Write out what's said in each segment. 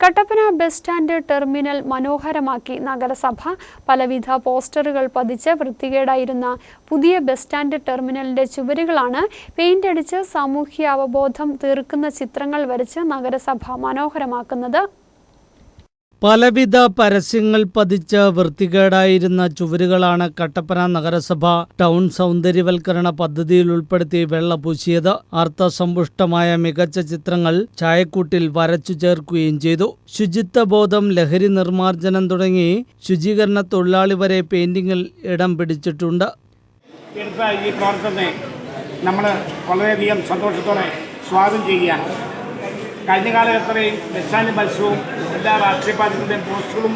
Kattappana bus stand terminal മനോഹരമാക്കി നഗരസഭ. പലവിധ പോസ്റ്ററുകൾ പതിച്ച് വൃത്തികേടായിരുന്ന പുതിയ ബസ് സ്റ്റാൻഡ് ടെർമിനലിന്റെ ചുവരുകളാണ് പെയിന്റ് അടിച്ച് സാമൂഹ്യ അവബോധം തീർക്കുന്ന ചിത്രങ്ങൾ വരച്ച് നഗരസഭ മനോഹരമാക്കുന്നത്. പലവിധ പരസ്യങ്ങൾ പതിച്ച വൃത്തികേടായിരുന്ന ചുവരുകളാണ് കട്ടപ്പന നഗരസഭ ടൗൺ സൗന്ദര്യവൽക്കരണ പദ്ധതിയിൽ ഉൾപ്പെടുത്തി വെള്ള പൂശിയത്. അർത്ഥസമ്പുഷ്ടമായ മികച്ച ചിത്രങ്ങൾ ചായക്കൂട്ടിൽ വരച്ചു ചേർക്കുകയും ചെയ്തു. ശുചിത്വബോധം, ലഹരി നിർമ്മാർജ്ജനം തുടങ്ങി ശുചീകരണ തൊഴിലാളി വരെ പെയിന്റിങ്ങിൽ ഇടം പിടിച്ചിട്ടുണ്ട്. ഈ പ്രവർത്തനത്തെ നമ്മൾ വളരെയധികം സന്തോഷത്തോടെ സ്വാഗതം ചെയ്യുകയാണ്. കഴിഞ്ഞ കാലഘട്ടത്തിൽ ബസ് സ്റ്റാൻഡ് മത്സരവും എല്ലാ രാഷ്ട്രീയ പാർട്ടികളുടെയും പോസ്റ്ററുകളും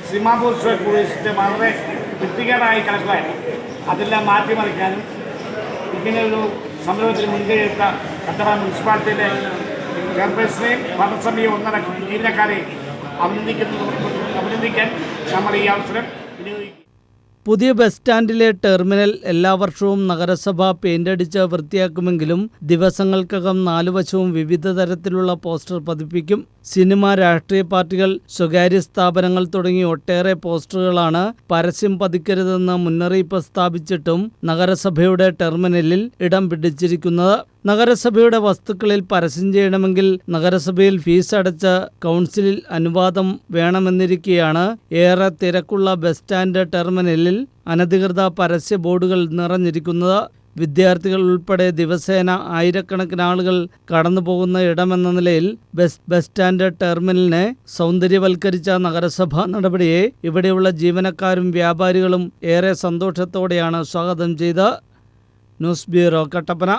സിനിമാ പോസ്റ്ററുകൾ കുറിച്ചിട്ട് വളരെ വൃത്തികേടായി കിടക്കുകയായിരുന്നു. അതെല്ലാം മാറ്റിമറിക്കാനും ഇങ്ങനെയൊരു സംരംഭത്തിന് മുൻകൈയെടുത്ത കട്ടപ്പന മുനിസിപ്പാലിറ്റിയിലെ ചെയർപേഴ്സണെയും ഭരണസഭയും ഒന്നടക്കം ജീവനക്കാരെയും അഭിനന്ദിക്കാൻ നമ്മൾ ഈ അവസരം വിനിയോഗിക്കും. പുതിയ ബസ് സ്റ്റാൻഡിലെ ടെർമിനൽ എല്ലാ വർഷവും നഗരസഭ പെയിന്റടിച്ച് വൃത്തിയാക്കുമെങ്കിലും ദിവസങ്ങൾക്കകം 4 വശവും വിവിധ തരത്തിലുള്ള പോസ്റ്റർ പതിപ്പിക്കും. സിനിമ, രാഷ്ട്രീയ പാർട്ടികൾ, സ്വകാര്യ സ്ഥാപനങ്ങൾ തുടങ്ങി ഒട്ടേറെ പോസ്റ്ററുകളാണ് പരസ്യം പതിക്കരുതെന്ന് മുന്നറിയിപ്പ് സ്ഥാപിച്ചിട്ടും നഗരസഭയുടെ ടെർമിനലിൽ ഇടം പിടിച്ചിരിക്കുന്നത്. നഗരസഭയുടെ വസ്തുക്കളിൽ പരസ്യം ചെയ്യണമെങ്കിൽ നഗരസഭയിൽ ഫീസ് അടച്ച് കൗൺസിലിൽ അനുവാദം വേണമെന്നിരിക്കെയാണ് ഏറെ തിരക്കുള്ള ബസ് സ്റ്റാൻഡ് ടെർമിനലിൽ അനധികൃത പരസ്യ ബോർഡുകൾ നിറഞ്ഞിരിക്കുന്നത്. വിദ്യാർത്ഥികൾ ഉൾപ്പെടെ ദിവസേന ആയിരക്കണക്കിന് ആളുകൾ കടന്നുപോകുന്ന ഇടമെന്ന നിലയിൽ ബസ് സ്റ്റാൻഡ് ടെർമിനലിനെ സൗന്ദര്യവൽക്കരിച്ച നഗരസഭ നടപടിയെ ഇവിടെയുള്ള ജീവനക്കാരും വ്യാപാരികളും ഏറെ സന്തോഷത്തോടെയാണ് സ്വാഗതം ചെയ്തത്. News bureau, Kattappana.